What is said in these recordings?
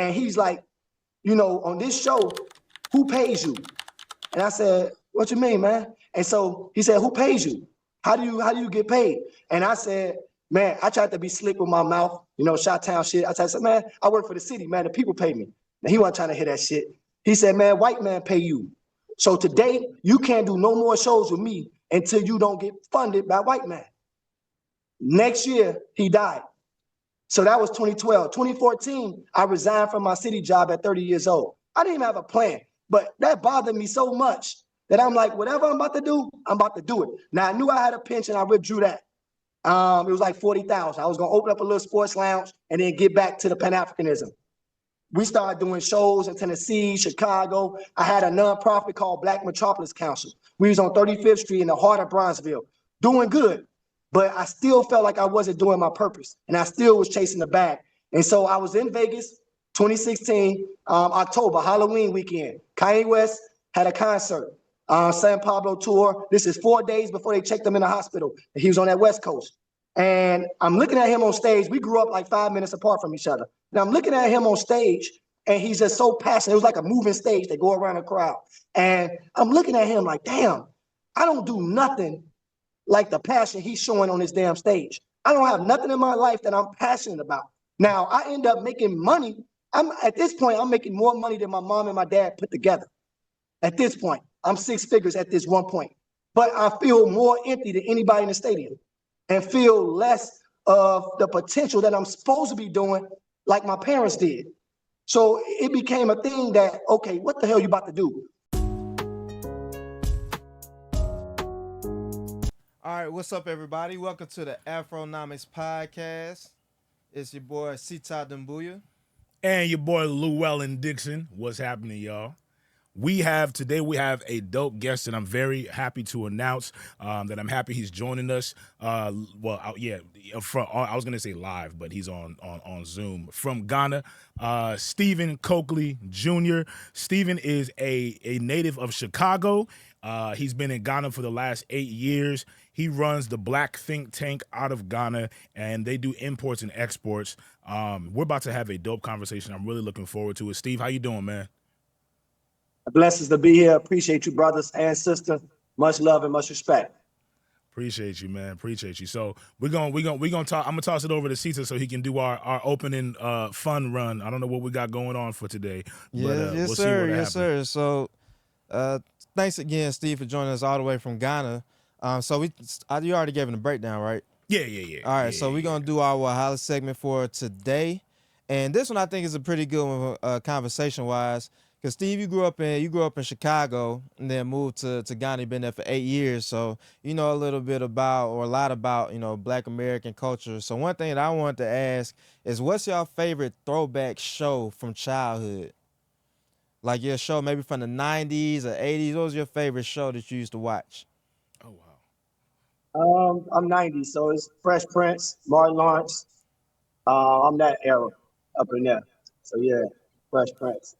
And he's like, you know, on this show, who pays you? And I said, what you mean, man? And so he said, who pays you? How do you get paid? And I said, man, I tried to be slick with my mouth, you know, Chi-Town shit. I said, man, I work for the city, man. The people pay me. And he wasn't trying to hear that shit. He said, man, white man pay you. So today, you can't do no more shows with me until you don't get funded by white man. Next year, he died. So that was 2012. 2014, I resigned from my city job at 30 years old. I didn't even have a plan, but that bothered me so much that I'm like, whatever I'm about to do, I'm about to do it. Now, I knew I had a pension. I withdrew that. It was like 40,000. I was going to open up a little sports lounge and then get back to the Pan-Africanism. We started doing shows in Tennessee, Chicago. I had a nonprofit called Black Metropolis Council. We was on 35th Street in the heart of Bronzeville, doing good. But I still felt like I wasn't doing my purpose, and I still was chasing the bag. And so I was in Vegas, 2016, October, Halloween weekend. Kanye West had a concert, San Pablo tour. This is 4 days before they checked him in the hospital. He was on that West Coast. And I'm looking at him on stage. We grew up like 5 minutes apart from each other. And I'm looking at him on stage, and he's just so passionate. It was like a moving stage. They go around the crowd. And I'm looking at him like, damn, I don't do nothing like the passion he's showing on this damn stage. I don't have nothing in my life that I'm passionate about. Now, I end up making money. At this point, I'm making more money than my mom and my dad put together. At this point, I'm 6 figures at this one point. But I feel more empty than anybody in the stadium and feel less of the potential that I'm supposed to be doing like my parents did. So it became a thing that, okay, what the hell you about to do? All right, what's up, everybody? Welcome to the Afronomics podcast. It's your boy Sita Dumbuya. And your boy Llewellyn Dixon. What's happening, y'all? Today we have a dope guest that I'm very happy to announce that I'm happy he's joining us. I was going to say live, but he's on Zoom. From Ghana, Stephen Coakley Jr. Stephen is a native of Chicago. He's been in Ghana for the last 8 years. He runs the Black Think Tank out of Ghana, and they do imports and exports. We're about to have a dope conversation. I'm really looking forward to it. Steve, how you doing, man? Blessings to be here. Appreciate you, brothers and sisters. Much love and much respect. Appreciate you, man. Appreciate you. So we're gonna talk. I'm gonna toss it over to Cesar so he can do our opening fun run. I don't know what we got going on for today. But, yes, we'll sir. See what yes, sir. So thanks again, Steve, for joining us all the way from Ghana. You already gave him a breakdown, right? Yeah. All right, so we're gonna do our highlight segment for today, and this one I think is a pretty good one, conversation wise. Because Steve, you grew up in Chicago and then moved to Ghana. You've been there for 8 years, so you know a lot about Black American culture. So one thing that I wanted to ask is, what's your favorite throwback show from childhood? Like your show maybe from the 90s or 80s. What was your favorite show that you used to watch? Oh wow. I'm 90, so it's Fresh Prince, Martin Lawrence. I'm that era up in there. So yeah, Fresh Prince.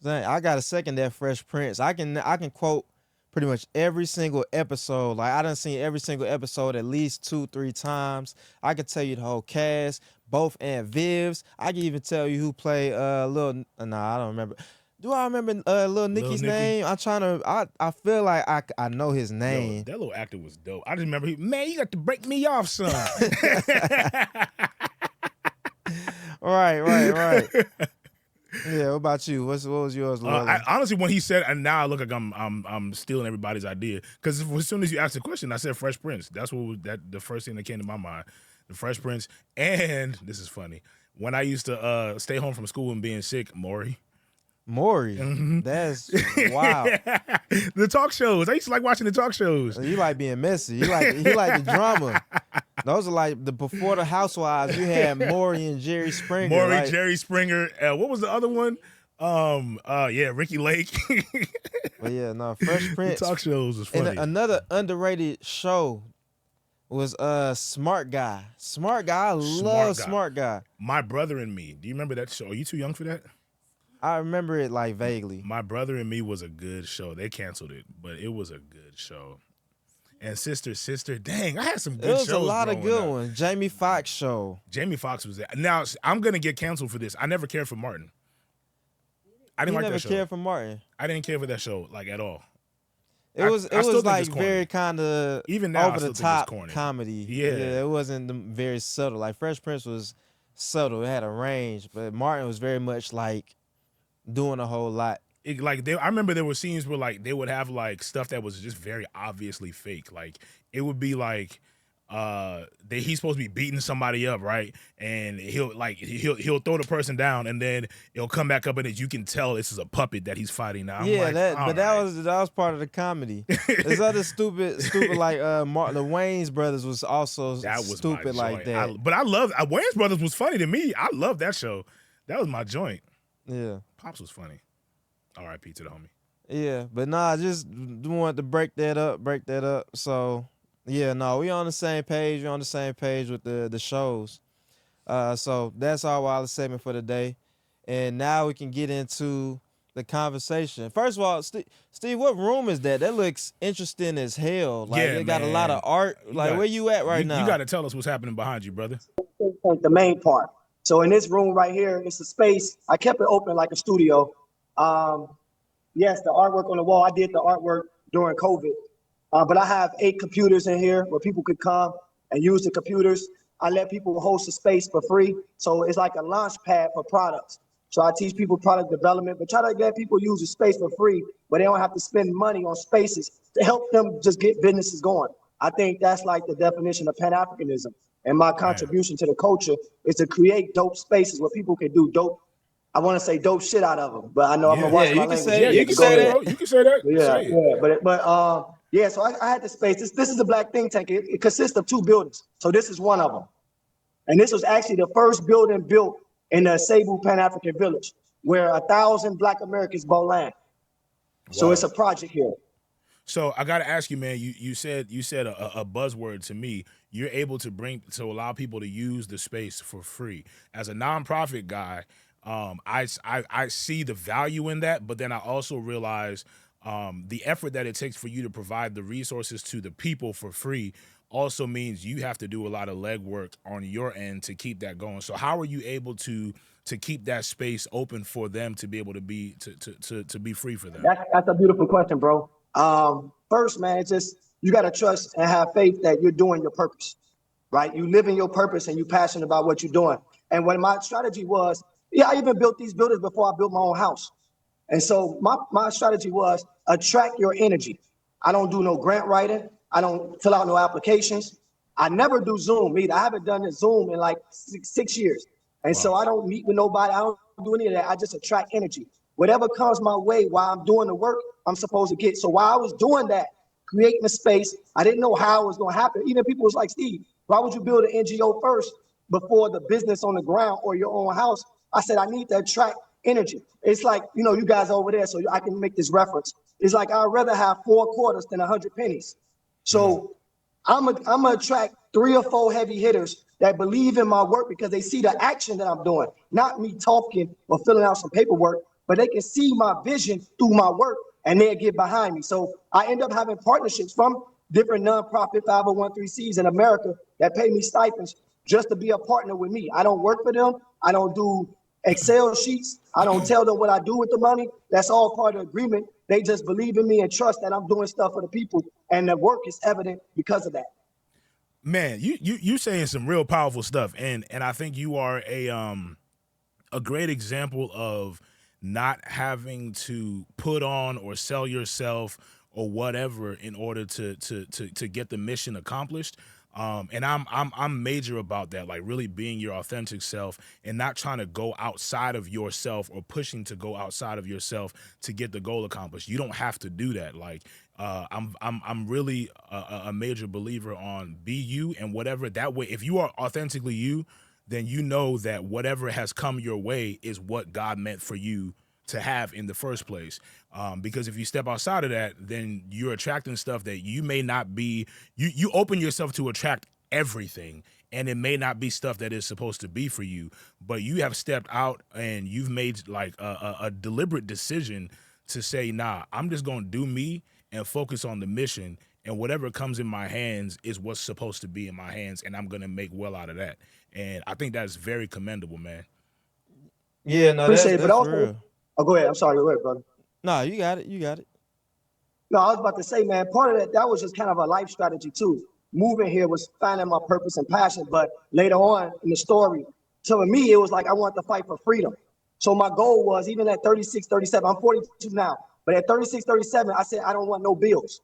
I got to second that Fresh Prince. I can quote pretty much every single episode. Like I done seen every single episode at least 2-3 times. I could tell you the whole cast, both Aunt Viv's. I can even tell you who played I don't remember. Do I remember Lil Nicky's name? I feel like I know his name. Yo, that little actor was dope. I just remember man, you got to break me off, son. Right. Yeah, what about you? What was yours? Honestly, when he said, and now I look like I'm stealing everybody's idea, because as soon as you asked the question, I said Fresh Prince. That's the first thing that came to my mind, the Fresh Prince. And this is funny, when I used to stay home from school and being sick, Maury. Mm-hmm. That's wow. The talk shows. I used to like watching the talk shows. You like being messy. You like the drama. Those are like before the Housewives. You had Maury and Jerry Springer. Jerry Springer. What was the other one? Ricky Lake. But yeah, no, Fresh Prince. The talk shows was funny. And another underrated show was Smart Guy. Smart Guy. I love Smart Guy. My Brother and Me. Do you remember that show? Are you too young for that? I remember it like vaguely. My Brother and Me was a good show. They canceled it, but it was a good show. And Sister, dang, I had some good shows. It was a lot of good up. ones. Jamie Foxx show. Jamie Foxx was there. Now, I'm going to get canceled for this. I never cared for Martin. I didn't He like never that show. cared for Martin. I didn't care for that show like at all. It I was still think like it's corny. very kind of Even now, I over still the think it's top corny. comedy. Yeah. It wasn't very subtle. Like Fresh Prince was subtle. It had a range, but Martin was very much like doing a whole lot. I remember there were scenes where like they would have like stuff that was just very obviously fake. Like it would be like he's supposed to be beating somebody up, right? And he'll throw the person down, and then it'll come back up, and you can tell this is a puppet that he's fighting now. That was part of the comedy. There's other stupid like the Wayans brothers was also that was stupid like that. But I love Wayans brothers was funny to me. I love that show. That was my joint. Yeah, Pops was funny. R.I.P. to the homie. Yeah, but I just wanted to break that up. So yeah, no, we on the same page. We're on the same page with the shows. So that's our wireless segment for today. And now we can get into the conversation. First of all, Steve, what room is that? That looks interesting as hell. Like it got a lot of art. Like where you at right now? You got to tell us what's happening behind you, brother. The main part. So in this room right here, it's a space. I kept it open like a studio. Yes, the artwork on the wall. I did the artwork during COVID. But I have 8 computers in here where people could come and use the computers. I let people host a space for free. So it's like a launch pad for products. So I teach people product development, but try to get people use the space for free, but they don't have to spend money on spaces to help them just get businesses going. I think that's like the definition of Pan-Africanism. And my contribution to the culture is to create dope spaces where people can do dope. I want to say dope shit out of them, but I know I'm gonna watch my language. You can say that, bro. You can say that. So I had the space. This is a black think tank. It consists of 2 buildings. So this is one of them. And this was actually the first building built in the Cebu Pan-African village, where 1,000 Black Americans bought land. Wow. So it's a project here. So I got to ask you, man, you said a buzzword to me. You're able to allow people to use the space for free. As a nonprofit guy, I see the value in that, but then I also realize the effort that it takes for you to provide the resources to the people for free also means you have to do a lot of legwork on your end to keep that going. So how are you able to keep that space open for them to be able to be free for them? That's a beautiful question, bro. First, man, it's just you got to trust and have faith that you're doing your purpose, right? You live in your purpose and you're passionate about what you're doing. And when my strategy was, I even built these buildings before I built my own house. And so my strategy was attract your energy. I don't do no grant writing. I don't fill out no applications. I never do Zoom either. I haven't done a Zoom in like six years. And so I don't meet with nobody. I don't do any of that. I just attract energy. Whatever comes my way while I'm doing the work, I'm supposed to get. So while I was doing that, creating a space, I didn't know how it was going to happen. Even people was like, Steve, why would you build an NGO first before the business on the ground or your own house? I said, I need to attract energy. It's like, you guys over there, so I can make this reference. It's like, I'd rather have 4 quarters than 100 pennies. So I'm gonna attract 3 or 4 heavy hitters that believe in my work because they see the action that I'm doing, not me talking or filling out some paperwork, but they can see my vision through my work and they'll get behind me. So I end up having partnerships from different nonprofit 501(c)(3)s in America that pay me stipends just to be a partner with me. I don't work for them. I don't do Excel sheets. I don't tell them what I do with the money. That's all part of the agreement. They just believe in me and trust that I'm doing stuff for the people, and the work is evident because of that. Man, you saying some real powerful stuff, and I think you are a great example of not having to put on or sell yourself or whatever in order to get the mission accomplished. And I'm major about that, like really being your authentic self and not trying to go outside of yourself or pushing to go outside of yourself to get the goal accomplished. You don't have to do that. Like I'm really a major believer on be you and whatever. That way, if you are authentically you, then you know that whatever has come your way is what God meant for you to have in the first place. Because if you step outside of that, then you're attracting stuff that you may not be, you open yourself to attract everything, and it may not be stuff that is supposed to be for you, but you have stepped out and you've made like a deliberate decision to say, nah, I'm just going to do me and focus on the mission, and whatever comes in my hands is what's supposed to be in my hands, and I'm going to make well out of that. And I think that's very commendable, man. Yeah, no, Appreciate that's it, but also, real. Oh, go ahead. I'm sorry. Go ahead, brother. No, you got it. You got it. No, I was about to say, man, part of that was just kind of a life strategy too. Moving here was finding my purpose and passion, but later on in the story, so for me, it was like I wanted to fight for freedom. So my goal was, even at 36, 37, I'm 42 now, but at 36, 37, I said, I don't want no bills.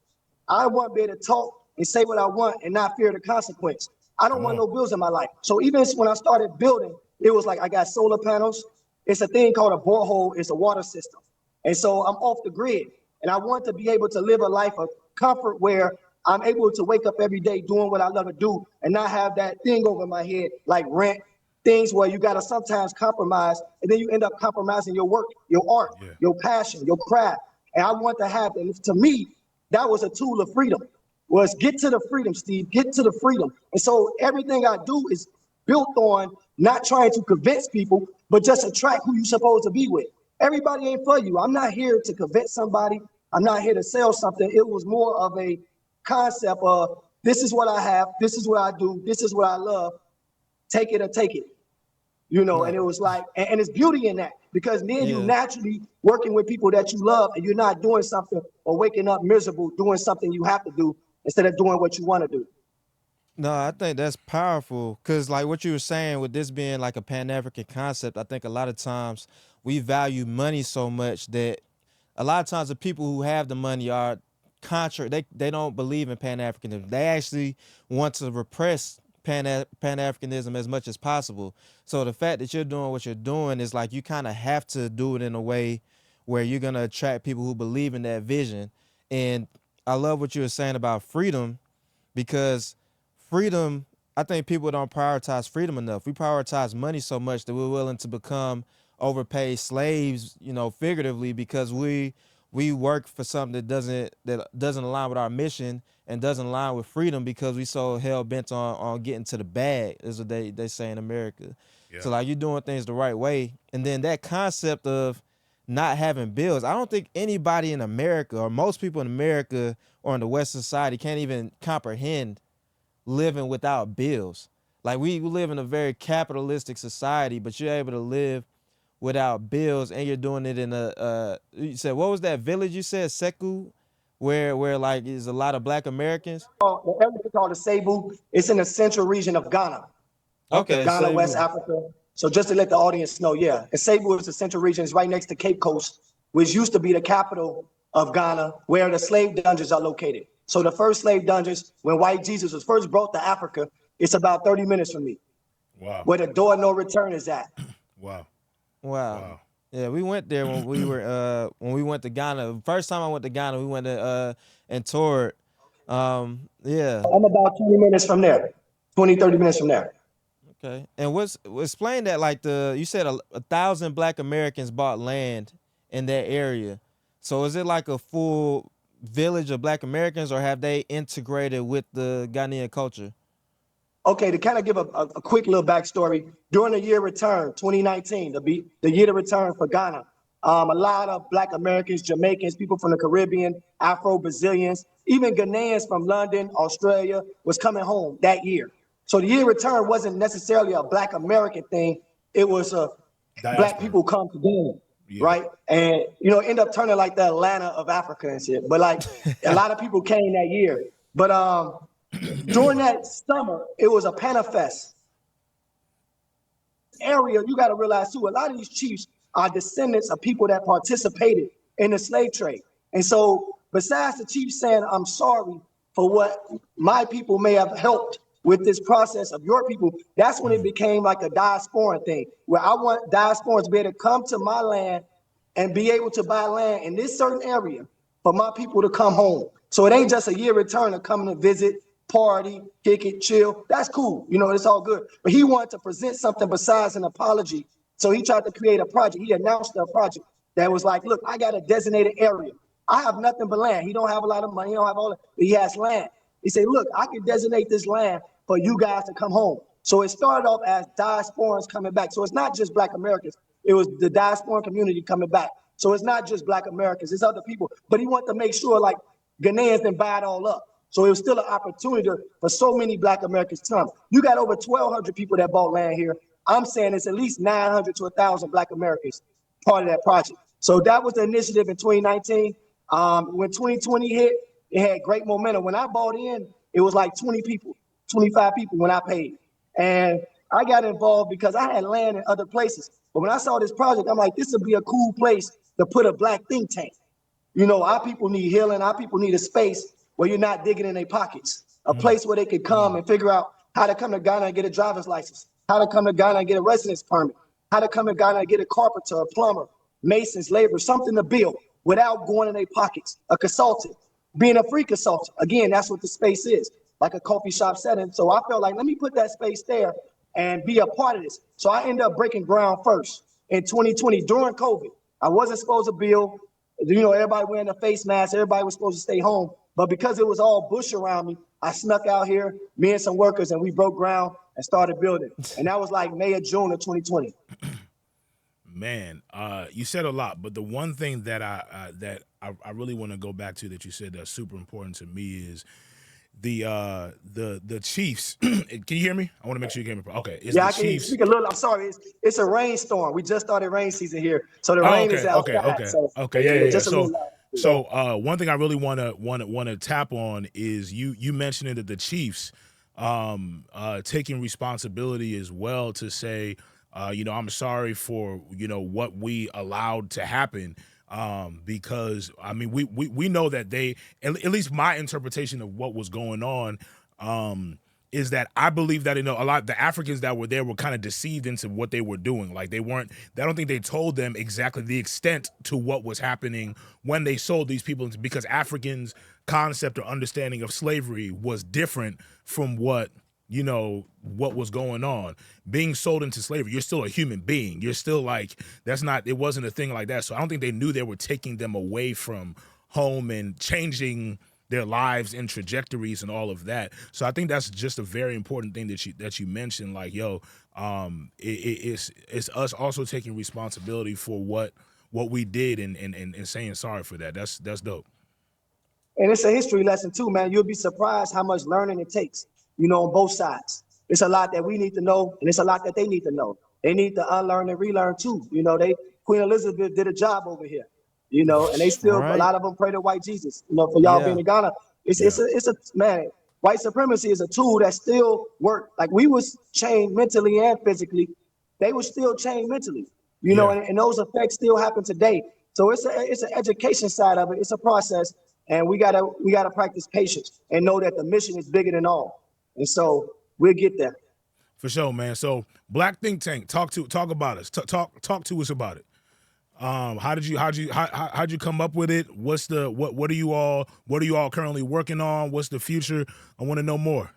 I want to be able to talk and say what I want and not fear the consequence. I don't want no bills in my life. So even when I started building, it was like I got solar panels. It's a thing called a borehole. It's a water system. And so I'm off the grid. And I want to be able to live a life of comfort where I'm able to wake up every day doing what I love to do and not have that thing over my head like rent, things where you got to sometimes compromise, and then you end up compromising your work, your art, your passion, your craft. And I want to have, and to me, that was a tool of freedom, was get to the freedom, Steve, get to the freedom. And so everything I do is built on not trying to convince people, but just attract who you're supposed to be with. Everybody ain't for you. I'm not here to convince somebody. I'm not here to sell something. It was more of a concept of, this is what I have, this is what I do, this is what I love, take it or take it. You know, and it was like, and it's beauty in that, because then you naturally working with people that you love, and you're not doing something or waking up miserable doing something you have to do instead of doing what you want to do. No, I think that's powerful because, like what you were saying, with this being like a Pan-African concept, I think a lot of times we value money so much that a lot of times the people who have the money are contra. They don't believe in Pan-Africanism. They actually want to repress Pan-Africanism as much as possible. So the fact that you're doing what you're doing is like you kind of have to do it in a way where you're gonna attract people who believe in that vision. And I love what you were saying about freedom, because freedom, I think people don't prioritize freedom enough. We prioritize money so much that we're willing to become overpaid slaves, you know, figuratively, because we work for something that doesn't align with our mission and doesn't align with freedom, because we so hell bent on getting to the bag, is what they say in America. So like you're doing things the right way. And then that concept of not having bills, I don't think anybody in America, or most people in America or in the Western society, can't even comprehend living without bills. Like we live in a very capitalistic society, but you're able to live without bills, and you're doing it in a you said, what was that village you said, Seku, where like is a lot of Black Americans? The area called the Cebu. It's in the central region of Ghana. Okay, Ghana, West Cebu. Africa. So just to let the audience know, yeah, and Cebu is the central region. It's right next to Cape Coast, which used to be the capital of Ghana, where the slave dungeons are located. So the first slave dungeons, when white Jesus was first brought to Africa, it's about 30 minutes from me. Wow. Where the door of no return is at. Wow. Wow. Yeah, we went there when we went to Ghana. First time I went to Ghana, we went to and toured. Yeah. I'm about 20 minutes from there. 20, 30 minutes from there. Okay. And explain that, like you said 1,000 Black Americans bought land in that area. So is it like a full village of Black Americans, or have they integrated with the Ghanaian culture? Okay, to kind of give a quick little backstory, during the year return, 2019, the year to return for Ghana, a lot of Black Americans, Jamaicans, people from the Caribbean, Afro-Brazilians, even Ghanaians from London, Australia, was coming home that year. So the year return wasn't necessarily a Black American thing. It was a Black people come to Ghana, right? And, you know, end up turning like the Atlanta of Africa and shit. But like a lot of people came that year. But during that summer, it was a Panafest area. You got to realize too, a lot of these chiefs are descendants of people that participated in the slave trade. And so besides the chief saying, I'm sorry for what my people may have helped with this process of your people, that's when it became like a diasporan thing, where I want diasporans to be able to come to my land and be able to buy land in this certain area for my people to come home. So it ain't just a year return of coming to visit, party, kick it, chill. That's cool. You know, it's all good. But he wanted to present something besides an apology. So he tried to create a project. He announced a project that was like, look, I got a designated area. I have nothing but land. He don't have a lot of money. He don't have all that, but he has land. He said, look, I can designate this land for you guys to come home. So it started off as diasporans coming back. So it's not just Black Americans. It was the diasporan community coming back. So it's not just Black Americans, it's other people. But he wanted to make sure like Ghanaians didn't buy it all up. So it was still an opportunity for so many Black Americans to come. You got over 1,200 people that bought land here. I'm saying it's at least 900 to 1,000 Black Americans part of that project. So that was the initiative in 2019. When 2020 hit, it had great momentum. When I bought in, it was like 20 people, 25 people when I paid. And I got involved because I had land in other places. But when I saw this project, I'm like, this would be a cool place to put a black think tank. You know, our people need healing. Our people need a space where you're not digging in their pockets, a place where they could come and figure out how to come to Ghana and get a driver's license, how to come to Ghana and get a residence permit, how to come to Ghana and get a carpenter, a plumber, masons, labor, something to build without going in their pockets, a consultant, being a free consultant. Again, that's what the space is, like a coffee shop setting. So I felt like, let me put that space there and be a part of this. So I ended up breaking ground first in 2020 during COVID. I wasn't supposed to build. You know, everybody wearing a face mask. Everybody was supposed to stay home. But because it was all bush around me, I snuck out here, me and some workers, and we broke ground and started building. And that was like May or June of 2020. Man, you said a lot, but the one thing that I really want to go back to that you said that's super important to me is the Chiefs. Can you hear me? I want to make sure you hear me. Okay, it's Yeah, the I can Chiefs. speak a little. I'm sorry. It's a rainstorm. We just started rain season here, so the rain is outside. Yeah. Just So one thing I really want to tap on is you mentioning that the Chiefs taking responsibility as well to say, I'm sorry for what we allowed to happen. Because I mean we know that they, at least my interpretation of what was going on is that I believe that a lot of the Africans that were there were kind of deceived into what they were doing. Like I don't think they told them exactly the extent to what was happening when they sold these people, because Africans' concept or understanding of slavery was different from what was going on. Being sold into slavery, you're still a human being. You're still it wasn't a thing like that. So I don't think they knew they were taking them away from home and changing their lives and trajectories and all of that. So I think that's just a very important thing that you mentioned. Like, it's us also taking responsibility for what we did and saying sorry for that. That's dope. And it's a history lesson too, man. You'll be surprised how much learning it takes, on both sides. It's a lot that we need to know, and it's a lot that they need to know. They need to unlearn and relearn too. Queen Elizabeth did a job over here, and they still, a lot of them pray to white Jesus, for y'all being in Ghana. It's a man, white supremacy is a tool that still work. Like we was chained mentally and physically. They were still chained mentally, and those effects still happen today. So it's an education side of it. It's a process. And we gotta practice patience and know that the mission is bigger than all. And so we'll get there. For sure, man. So Black Think Tank, talk about us. Talk to us about it. How'd you come up with it? What are you all currently working on? What's the future? I want to know more.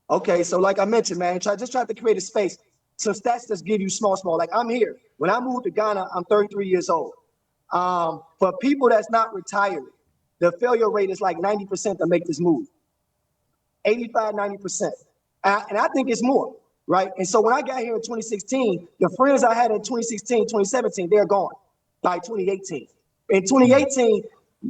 Okay, so like I mentioned, man, just try to create a space. Some stats just give you small. Like I'm here. When I moved to Ghana, I'm 33 years old. For people that's not retired, the failure rate is like 90% to make this move. 85, 90%. And I think it's more, right? And so when I got here in 2016, the friends I had in 2016, 2017, they're gone by 2018. In 2018,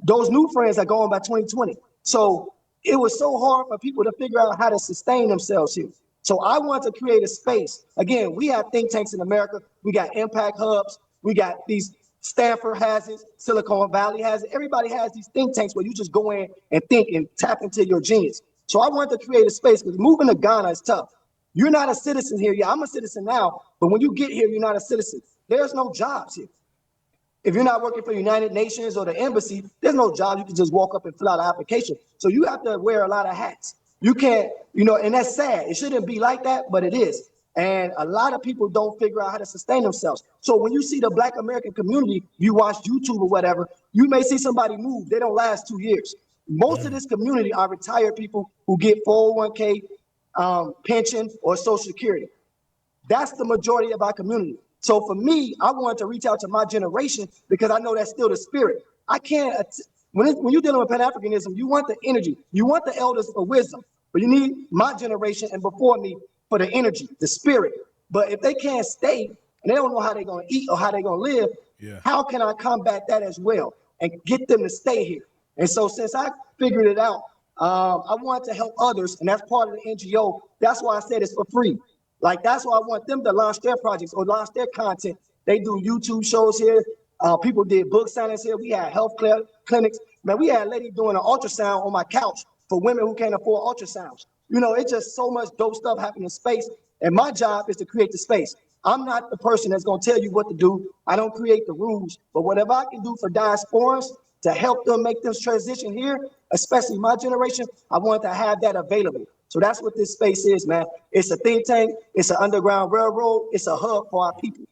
those new friends are gone by 2020. So it was so hard for people to figure out how to sustain themselves here. So I wanted to create a space. Again, we have think tanks in America. We got impact hubs. We got these, Stanford has it, Silicon Valley has it. Everybody has these think tanks where you just go in and think and tap into your genius. So I wanted to create a space because moving to Ghana is tough. You're not a citizen here. Yeah, I'm a citizen now, but when you get here, you're not a citizen. There's no jobs here. If you're not working for the United Nations or the embassy, there's no job. You can just walk up and fill out an application. So you have to wear a lot of hats. You can't, and that's sad. It shouldn't be like that, but it is. And a lot of people don't figure out how to sustain themselves. So when you see the Black American community, you watch YouTube or whatever, you may see somebody move. They don't last 2 years. Most of this community are retired people who get 401k, pension, or Social Security. That's the majority of our community. So for me, I wanted to reach out to my generation because I know that's still the spirit. I can't, when you're dealing with Pan-Africanism, you want the energy. You want the elders for wisdom, but you need my generation and before me for the energy, the spirit. But if they can't stay and they don't know how they're going to eat or how they're going to live, how can I combat that as well and get them to stay here? And so since I figured it out, I wanted to help others, and that's part of the NGO. That's why I said it's for free. Like, that's why I want them to launch their projects or launch their content. They do YouTube shows here. People did book signings here. We had health clinics. Man, we had a lady doing an ultrasound on my couch for women who can't afford ultrasounds. You know, it's just so much dope stuff happening in space. And my job is to create the space. I'm not the person that's going to tell you what to do. I don't create the rules. But whatever I can do for diasporans to help them make this transition here, especially my generation, I want to have that available. So that's what this space is, man. It's a think tank. It's an underground railroad. It's a hub for our people.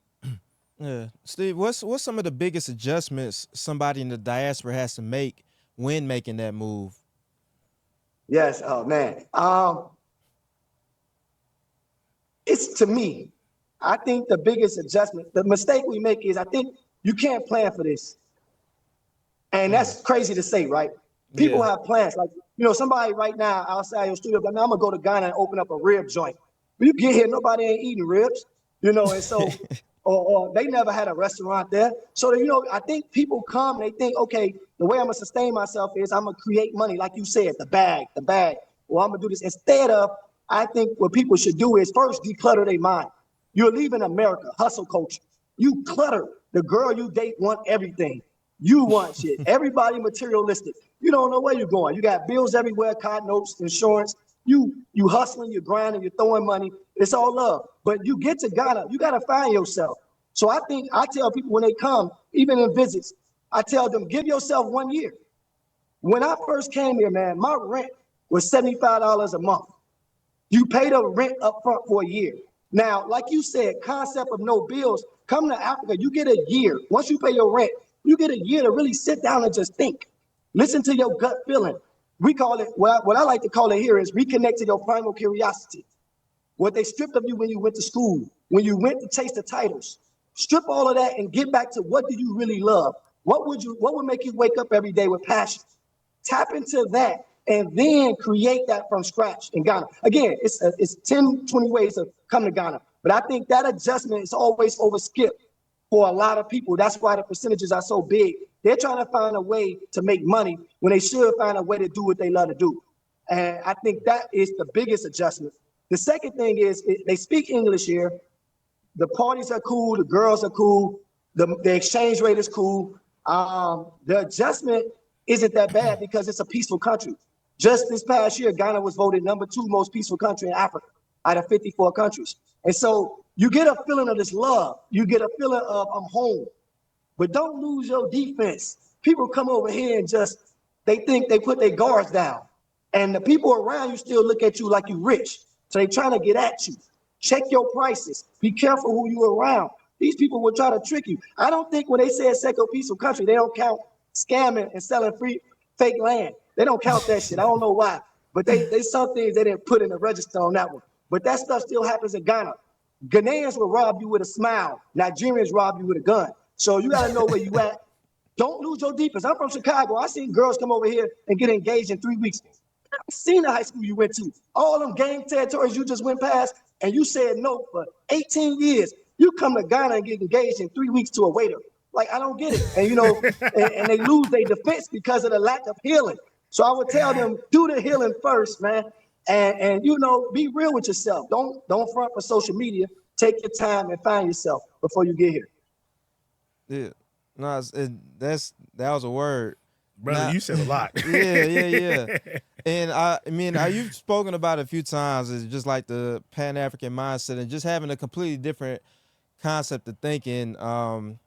Yeah, Steve, what's some of the biggest adjustments somebody in the diaspora has to make when making that move? Yes, oh man. It's to me, I think the biggest adjustment, the mistake we make is I think you can't plan for this. And that's crazy to say, right? People Yeah. have plans. Like, you know, somebody right now outside your studio, like, man, I'm gonna go to Ghana and open up a rib joint. When you get here, nobody ain't eating ribs, you know, and so, or they never had a restaurant there. So, you know, I think people come and they think, okay, the way I'm gonna sustain myself is I'm gonna create money, like you said, the bag, or I'm gonna do this. Instead of, I think what people should do is first declutter their mind. You're leaving America, hustle culture. You clutter. The girl you date want everything. You want shit. Everybody materialistic. You don't know where you're going. You got bills everywhere, card notes, insurance. You hustling, you're grinding, you're throwing money. It's all love. But you get to Ghana, you got to find yourself. So I think I tell people when they come, even in visits, I tell them, give yourself 1 year. When I first came here, man, my rent was $75 a month. You pay the rent up front for a year. Now, like you said, concept of no bills, come to Africa, you get a year. Once you pay your rent, you get a year to really sit down and just think. Listen to your gut feeling. We call it, what I like to call it here is reconnect to your primal curiosity. What they stripped of you when you went to school, when you went to chase the titles. Strip all of that and get back to what do you really love? What would make you wake up every day with passion? Tap into that and then create that from scratch in Ghana. Again, it's 10, 20 ways to come to Ghana. But I think that adjustment is always overskipped for a lot of people. That's why the percentages are so big. They're trying to find a way to make money when they should find a way to do what they love to do. And I think that is the biggest adjustment. The second thing is they speak English here. The parties are cool. The girls are cool. The exchange rate is cool. The adjustment isn't that bad because it's a peaceful country. Just this past year, Ghana was voted #2 most peaceful country in Africa out of 54 countries. And so you get a feeling of this love. You get a feeling of I'm home. But don't lose your defense. People come over here and they think they put their guards down. And the people around you still look at you like you rich. So they trying to get at you. Check your prices. Be careful who you around. These people will try to trick you. I don't think when they say a second peaceful country, they don't count scamming and selling fake land. They don't count that shit. I don't know why. But they some things they didn't put in the register on that one. But that stuff still happens in Ghana. Ghanaians will rob you with a smile. Nigerians rob you with a gun. So you got to know where you at. Don't lose your defense. I'm from Chicago. I seen girls come over here and get engaged in 3 weeks. I've seen the high school you went to. All them gang territories you just went past, and you said no for 18 years. You come to Ghana and get engaged in 3 weeks to a waiter. Like, I don't get it. And, you know, and they lose their defense because of the lack of healing. So I would tell them, do the healing first, man. And you know, be real with yourself. Don't front for social media. Take your time and find yourself before you get here. Yeah, no, that was a word, Brother, now, you said a lot. yeah. And I mean, you've spoken about it a few times. It's just like the Pan-African mindset and just having a completely different concept of thinking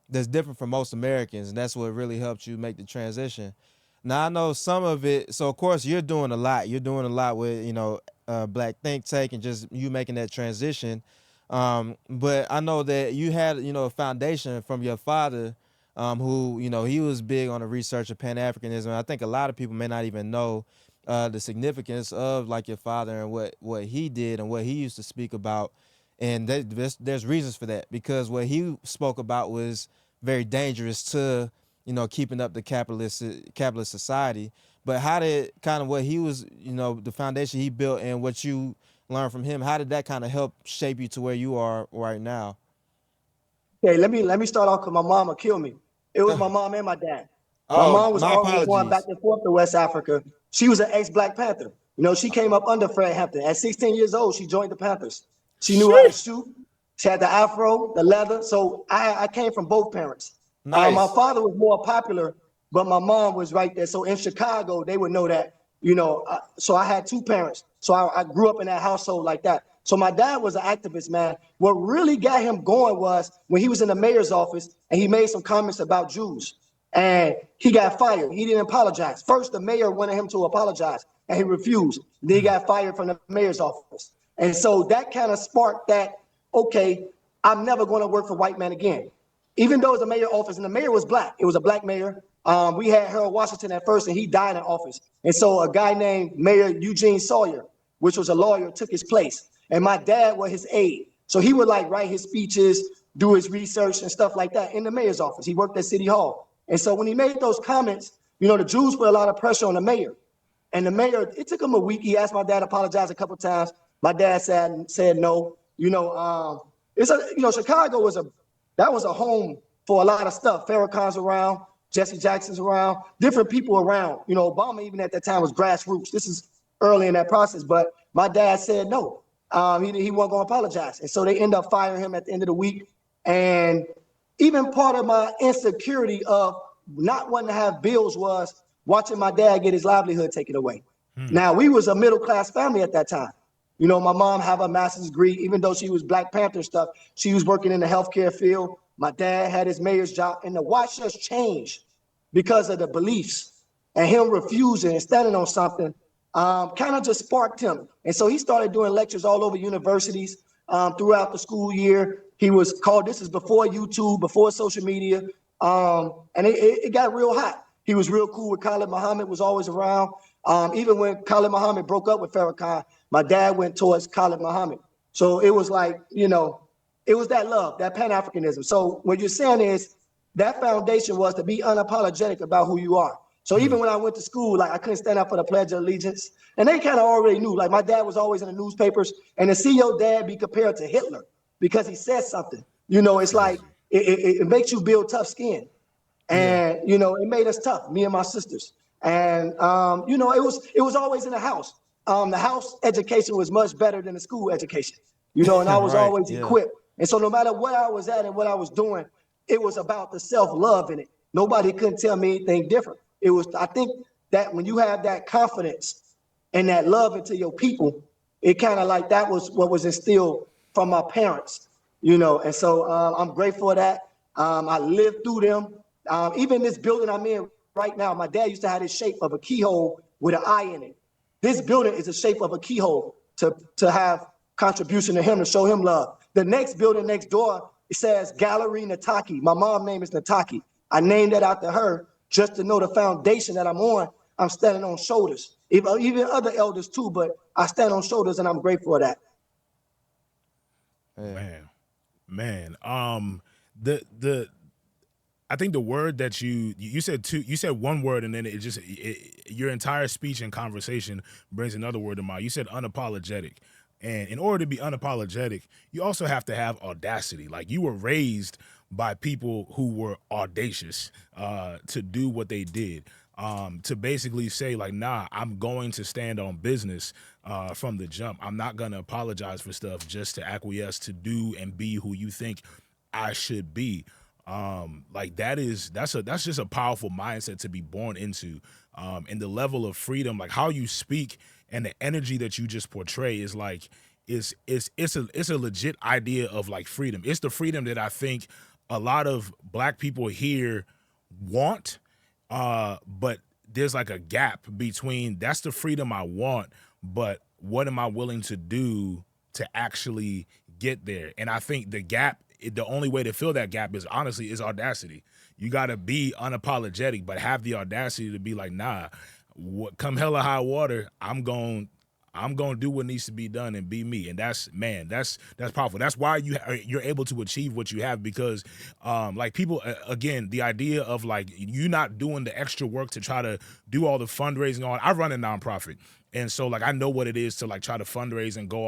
that's different from most Americans, and that's what really helped you make the transition. Now I know some of it. So of course you're doing a lot. You're doing a lot with Black Think Tank and just you making that transition. But I know that you had a foundation from your father, who he was big on the research of Pan-Africanism. I think a lot of people may not even know the significance of like your father and what he did and what he used to speak about. And there's reasons for that, because what he spoke about was very dangerous to keeping up the capitalist society. But how did kind of what he was, the foundation he built and what you learned from him, how did that kind of help shape you to where you are right now? Okay, let me start off because my mom will kill me. It was my mom and my dad. My Oh, mom was my always going back apologies. and forth to West Africa. She was an ex-Black Panther. She came up under Fred Hampton. At 16 years old, she joined the Panthers. She knew how to shoot. She had the afro, the leather. So I came from both parents. Nice. My father was more popular, but my mom was right there. So in Chicago, they would know that, you know, so I had two parents. So I grew up in that household like that. So my dad was an activist, man. What really got him going was when he was in the mayor's office and he made some comments about Jews and he got fired. He didn't apologize. First, the mayor wanted him to apologize and he refused. Then he got fired from the mayor's office. And so that kind of sparked that, okay, I'm never going to work for white men again. Even though it was a mayor office and the mayor was black, it was a black mayor. We had Harold Washington at first and he died in office. And so a guy named Mayor Eugene Sawyer, which was a lawyer, took his place. And my dad was his aide. So he would like write his speeches, do his research and stuff like that in the mayor's office. He worked at City Hall. And so when he made those comments, you know, the Jews put a lot of pressure on the mayor. And the mayor, it took him a week. He asked my dad to apologize a couple of times. My dad said no. You know, Chicago was a home for a lot of stuff. Farrakhan's around, Jesse Jackson's around, different people around. You know, Obama even at that time was grassroots. This is early in that process, but my dad said no. He wasn't going to apologize. And so they end up firing him at the end of the week. And even part of my insecurity of not wanting to have bills was watching my dad get his livelihood taken away. Now, we was a middle-class family at that time. You know, my mom have a master's degree. Even though she was Black Panther stuff, she was working in the healthcare field. My dad had his mayor's job. And to watch us change because of the beliefs and him refusing and standing on something kind of just sparked him. And so he started doing lectures all over universities throughout the school year. He was called, this is before YouTube, before social media. And it got real hot. He was real cool with Khalid Muhammad, was always around. Even when Khalid Muhammad broke up with Farrakhan, my dad went towards Khalid Muhammad. So it was like, you know, it was that love, that Pan-Africanism. So what you're saying is that foundation was to be unapologetic about who you are. So even when I went to school, like I couldn't stand up for the Pledge of Allegiance. And they kind of already knew, like my dad was always in the newspapers, and to see your dad be compared to Hitler because he said something, you know, it's like, it makes you build tough skin. And, you know, it made us tough, me and my sisters. And, you know, it was always in the house. The house education was much better than the school education, you know, and I was always equipped. And so no matter where I was at and what I was doing, it was about the self-love in it. Nobody couldn't tell me anything different. It was, I think that when you have that confidence and that love into your people, it kind of like that was what was instilled from my parents, you know. And so I'm grateful for that. I lived through them. Even this building I'm in right now, my dad used to have this shape of a keyhole with an eye in it. This building is the shape of a keyhole to have contribution to him, to show him love. The next building next door, it says Gallery Nataki. My mom's name is Nataki. I named that after her just to know the foundation that I'm on. I'm standing on shoulders, even other elders too, but I stand on shoulders and I'm grateful for that. Man. I think the word that you said one word and then your entire speech and conversation brings another word to mind. You said unapologetic. And in order to be unapologetic, you also have to have audacity. Like you were raised by people who were audacious to do what they did, to basically say like, nah, I'm going to stand on business from the jump. I'm not going to apologize for stuff just to acquiesce to do and be who you think I should be. Like that's just a powerful mindset to be born into. And the level of freedom, like how you speak and the energy that you just portray is like, it's a legit idea of like freedom. It's the freedom that I think a lot of Black people here want, but there's like a gap between that's the freedom I want, but what am I willing to do to actually get there? And I think the only way to fill that gap is honestly is audacity. You got to be unapologetic, but have the audacity to be like, nah, come hell or high water, I'm going to do what needs to be done and be me. And that's powerful. That's why you're able to achieve what you have, because like people, again, the idea of like you not doing the extra work to try to do all the fundraising on. I run a nonprofit, And so like I know what it is to like try to fundraise and go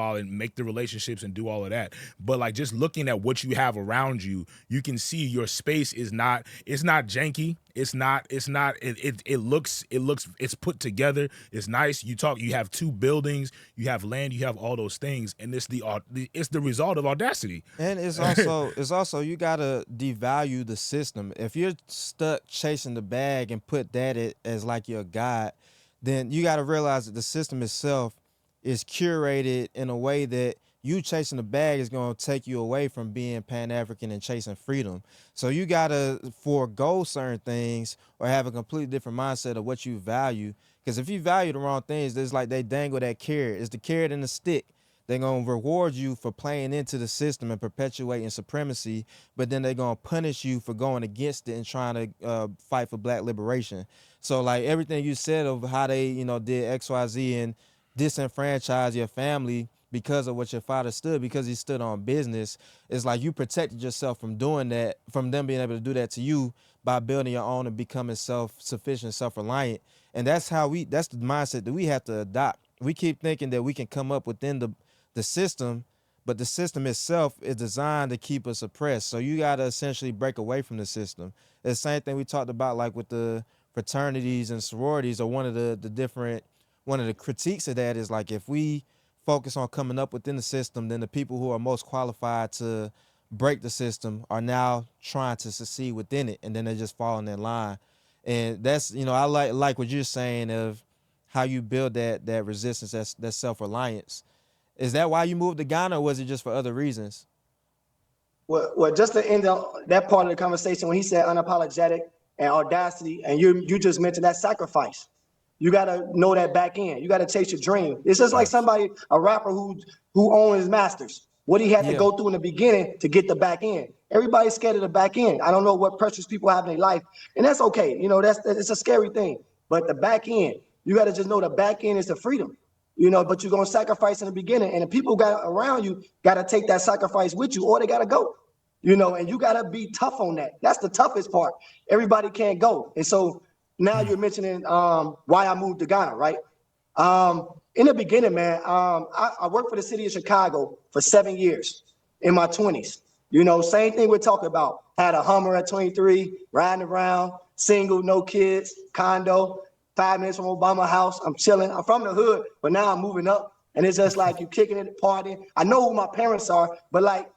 out and make the relationships and do all of that. But like just looking at what you have around you, you can see your space is not, it's not janky. It looks it's put together. It's nice. You have 2 buildings, you have land, you have all those things, and it's the result of audacity. And it's also you gotta devalue the system. If you're stuck chasing the bag and put that as like your god, then you gotta realize that the system itself is curated in a way that you chasing the bag is gonna take you away from being Pan-African and chasing freedom. So you gotta forego certain things or have a completely different mindset of what you value. Because if you value the wrong things, it's like they dangle that carrot. It's the carrot and the stick. They're going to reward you for playing into the system and perpetuating supremacy, but then they're going to punish you for going against it and trying to fight for black liberation. So like everything you said of how they, did XYZ and disenfranchise your family because of what your father stood, because he stood on business, it's like you protected yourself from doing that, from them being able to do that to you by building your own and becoming self-sufficient, self-reliant. And that's the mindset that we have to adopt. We keep thinking that we can come up within the system, but the system itself is designed to keep us oppressed. So you got to essentially break away from the system. It's the same thing we talked about like with the fraternities and sororities, or one of the critiques of that is like if we focus on coming up within the system, then the people who are most qualified to break the system are now trying to succeed within it, and then they just fall in that line. And that's, I like what you're saying of how you build that resistance, that self-reliance. Is that why you moved to Ghana, or was it just for other reasons? Well, just to end that part of the conversation, when he said unapologetic and audacity, and you just mentioned that sacrifice. You got to know that back end. You got to chase your dream. It's just like a rapper who owns his masters. What he had to go through in the beginning to get the back end. Everybody's scared of the back end. I don't know what pressures people have in their life, and that's okay. It's a scary thing. But the back end, you got to just know the back end is the freedom. But you're going to sacrifice in the beginning, and the people around you got to take that sacrifice with you, or they got to go, and you got to be tough on that. That's the toughest part. Everybody can't go. And so now you're mentioning why I moved to Ghana, right? In the beginning, man, I worked for the city of Chicago for 7 years in my 20s. Same thing we're talking about. Had a Hummer at 23, riding around, single, no kids, condo. 5 minutes from Obama house. I'm chilling. I'm from the hood, but now I'm moving up. And it's just like you kicking it, partying. I know who my parents are, but like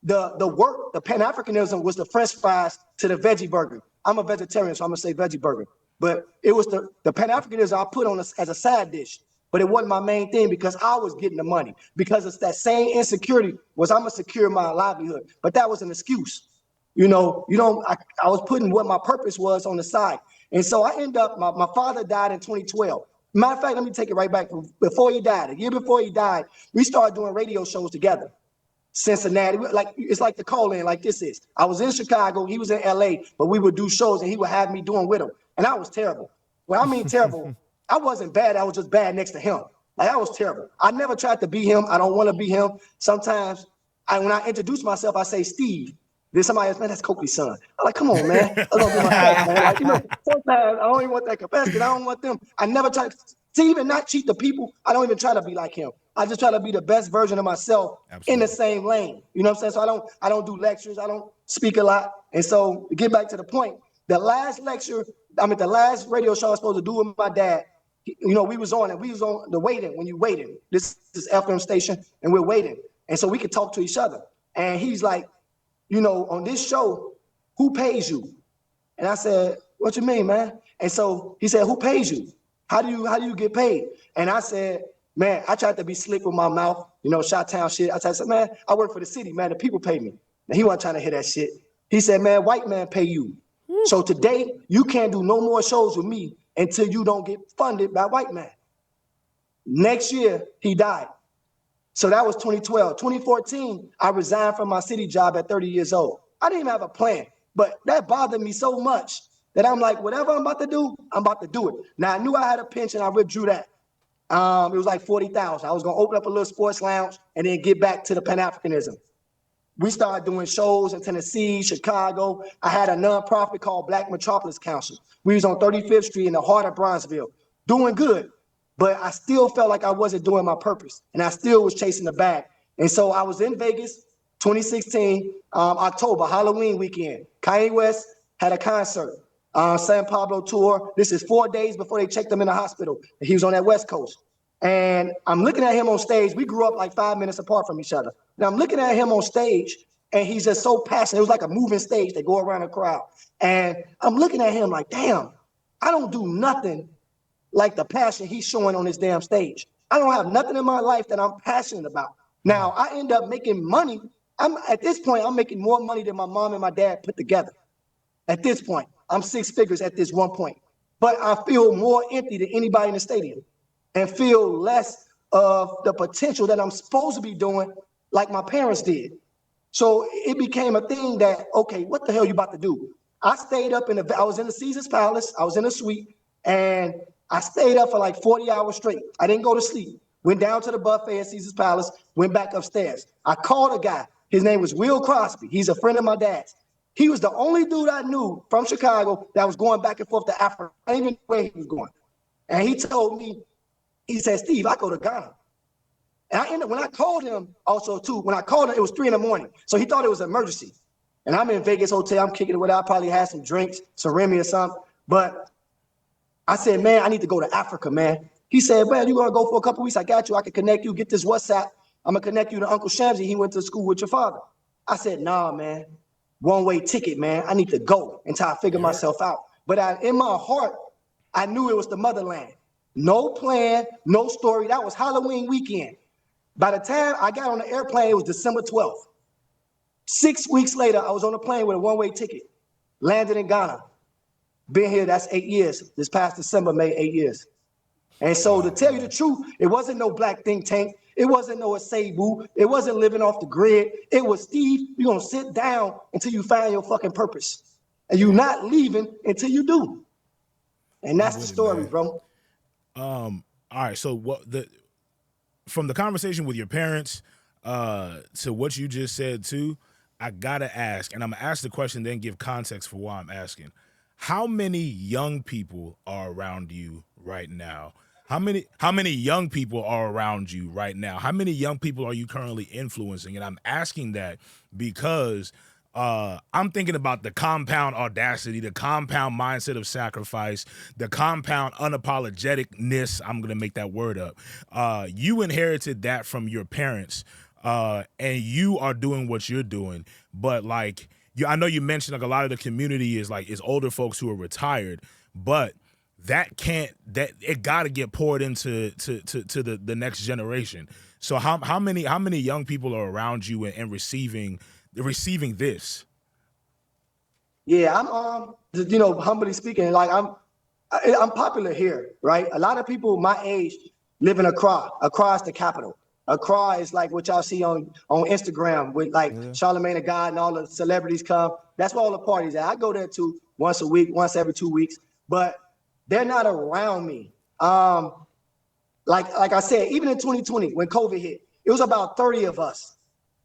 the Pan-Africanism was the French fries to the veggie burger. I'm a vegetarian, so I'm gonna say veggie burger. But it was the Pan-Africanism I put on as a side dish, but it wasn't my main thing because I was getting the money. Because it's that same insecurity was I'm gonna secure my livelihood. But that was an excuse. I was putting what my purpose was on the side. And so I end up, my father died in 2012. Matter of fact, let me take it right back from before he died. A year before he died, we started doing radio shows together. Cincinnati, it's like the call-in like this is. I was in Chicago, he was in LA, but we would do shows and he would have me doing with him. And I was terrible. Well, I mean terrible. I wasn't bad, I was just bad next to him. Like I was terrible. I never tried to be him. I don't want to be him. Sometimes when I introduce myself, I say Steve. Then somebody else, man, that's Copley's son. I'm like, come on, man. That's gonna be my fault, man. Sometimes I don't even want that capacity. I don't want them. I never try to even not cheat the people. I don't even try to be like him. I just try to be the best version of myself in the same lane. You know what I'm saying? So I don't do lectures. I don't speak a lot. And so to get back to the point, the last radio show I was supposed to do with my dad, we was on the waiting when you waiting. This is FM station and we're waiting. And so we could talk to each other. And he's like, on this show, who pays you? And I said, what you mean, man? And so he said, who pays you? How do you get paid? And I said, man, I tried to be slick with my mouth, Chi-town shit. I said, man, I work for the city, man. The people pay me. And he wasn't trying to hear that shit. He said, man, white man pay you. So today, you can't do no more shows with me until you don't get funded by white man. Next year, he died. So that was 2012. 2014, I resigned from my city job at 30 years old. I didn't even have a plan, but that bothered me so much that I'm like, whatever I'm about to do, I'm about to do it. Now, I knew I had a pension. I withdrew that. It was like $40,000. I was going to open up a little sports lounge and then get back to the Pan-Africanism. We started doing shows in Tennessee, Chicago. I had a nonprofit called Black Metropolis Council. We was on 35th Street in the heart of Bronzeville, doing good. but I still felt like I wasn't doing my purpose, and I still was chasing the bag. And so I was in Vegas, 2016, October, Halloween weekend. Kanye West had a concert, San Pablo tour. This is 4 days before they checked him in the hospital. He was on that West Coast. And I'm looking at him on stage. We grew up like 5 minutes apart from each other. And I'm looking at him on stage, and he's just so passionate. It was like a moving stage. They go around the crowd. And I'm looking at him like, damn, I don't do nothing like the passion he's showing on this damn stage. I don't have nothing in my life that I'm passionate about. Now, I end up making money. At this point, I'm making more money than my mom and my dad put together. At this point, I'm 6 figures at this one point. But I feel more empty than anybody in the stadium and feel less of the potential that I'm supposed to be doing like my parents did. So it became a thing that, okay, what the hell you about to do? I stayed up I was in the Caesar's Palace. I was in a suite, and I stayed up for like 40 hours straight. I didn't go to sleep. Went down to the buffet at Caesar's Palace, went back upstairs. I called a guy. His name was Will Crosby. He's a friend of my dad's. He was the only dude I knew from Chicago that was going back and forth to Africa. I didn't even know where he was going. And he told me, he said, Steve, I go to Ghana. And when I called him also too, when I called him, it was 3 in the morning. So he thought it was an emergency. And I'm in Vegas hotel, I'm kicking it without, probably had some drinks, some Remy or something. But I said, man, I need to go to Africa, man. He said, man, you gonna go for a couple weeks? I got you, I can connect you, get this WhatsApp. I'm gonna connect you to Uncle Shamsi. He went to school with your father. I said, nah, man, one-way ticket, man. I need to go until I figure myself out. But in my heart, I knew it was the motherland. No plan, no story. That was Halloween weekend. By the time I got on the airplane, it was December 12th. 6 weeks later, I was on a plane with a one-way ticket, landed in Ghana. Been here, that's 8 years. This past December made 8 years. And so to tell you the truth, it wasn't no black think tank. It wasn't no Asebu. It wasn't living off the grid. It was, Steve, you're going to sit down until you find your fucking purpose. And you're not leaving until you do. And that's the story, bro. All right. So from the conversation with your parents to what you just said too, I gotta ask, and I'm gonna ask the question, then give context for why I'm asking. How many young people are around you right now? How many young people are around you right now? How many young people are you currently influencing? And I'm asking that because I'm thinking about the compound audacity, the compound mindset of sacrifice, the compound unapologeticness. I'm going to make that word up. You inherited that from your parents, and you are doing what you're doing. But like, I know you mentioned like a lot of the community is older folks who are retired, but it got to get poured into the next generation. So how many young people are around you and receiving this? Yeah, I'm humbly speaking, like I'm popular here, right? A lot of people my age live in Accra. Accra is the capital. Accra is like what y'all see on Instagram with like Charlemagne the God and all the celebrities come. That's where all the parties at. I go there too, once a week, once every 2 weeks, but they're not around me. Like I said, even in 2020, when COVID hit, it was about 30 of us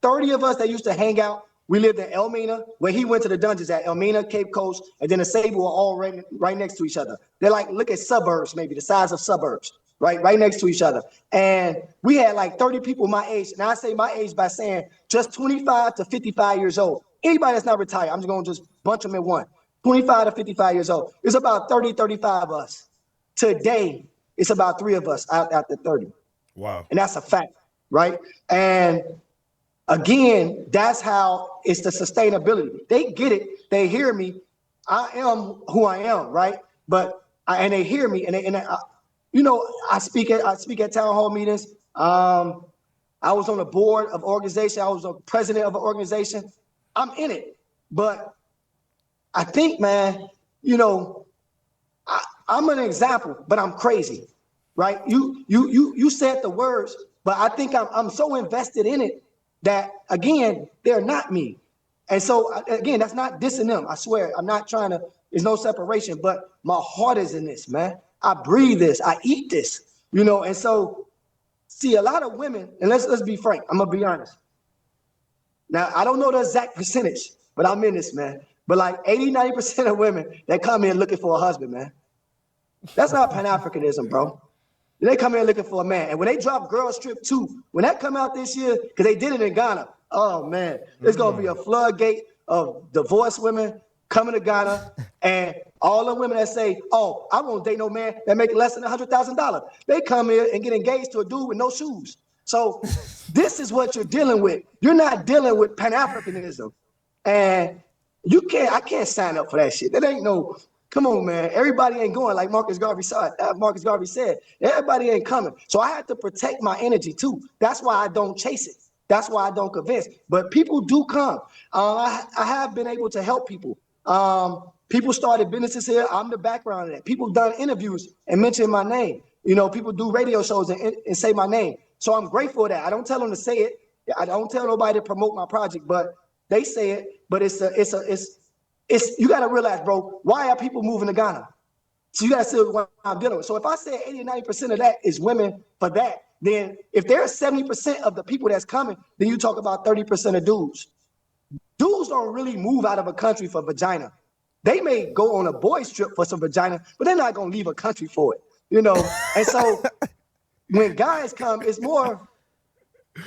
that used to hang out. We lived in Elmina, where he went to the dungeons at Elmina, Cape Coast, and then the Sable are all right next to each other. They're like, look at suburbs, maybe the size of suburbs, right next to each other. And we had like 30 people my age. And I say my age by saying just 25 to 55 years old. Anybody that's not retired, I'm just going to just bunch them in one. 25 to 55 years old. It's about 30, 35 of us. Today, it's about 3 of us out after 30. Wow. And that's a fact, right? And again, that's how it's the sustainability. They get it. They hear me. I am who I am, right? And they hear me, I speak at town hall meetings. I was on the board of organization. I was a president of an organization. I'm in it, but I think, man, I'm an example, but I'm crazy, right? You said the words, but I think I'm so invested in it that, again, they're not me. And so, again, that's not dissing them. I swear, I'm not trying to, there's no separation, but my heart is in this, man. I breathe this, I eat this, and so, see, a lot of women, and let's be frank, I'm gonna be honest. Now, I don't know the exact percentage, but I'm in this, man. But like 80, 90% of women that come in looking for a husband, man. That's not Pan-Africanism, bro. They come here looking for a man. And when they drop Girl Strip 2, when that come out this year, because they did it in Ghana, oh man, it's gonna be a floodgate of divorced women coming to Ghana, and all the women that say, oh, I won't date no man that make less than $100,000. They come here and get engaged to a dude with no shoes. So this is what you're dealing with. You're not dealing with Pan-Africanism. And I can't sign up for that shit. That ain't no, come on, man. Everybody ain't going like Marcus Garvey said. Everybody ain't coming. So I have to protect my energy too. That's why I don't chase it. That's why I don't convince. But people do come. I have been able to help people. People started businesses here. I'm the background of that. People done interviews and mention my name. You know, people do radio shows and say my name. So I'm grateful for that. I don't tell them to say it. I don't tell nobody to promote my project, but they say it. But it's you got to realize, bro, why are people moving to Ghana? So you got to see what I'm dealing with. So if I say 80 or 90% of that is women for that, then if there's 70% of the people that's coming, then you talk about 30% of dudes. Dudes don't really move out of a country for vagina. They may go on a boys trip for some vagina, but they're not going to leave a country for it, you know? And so when guys come, it's more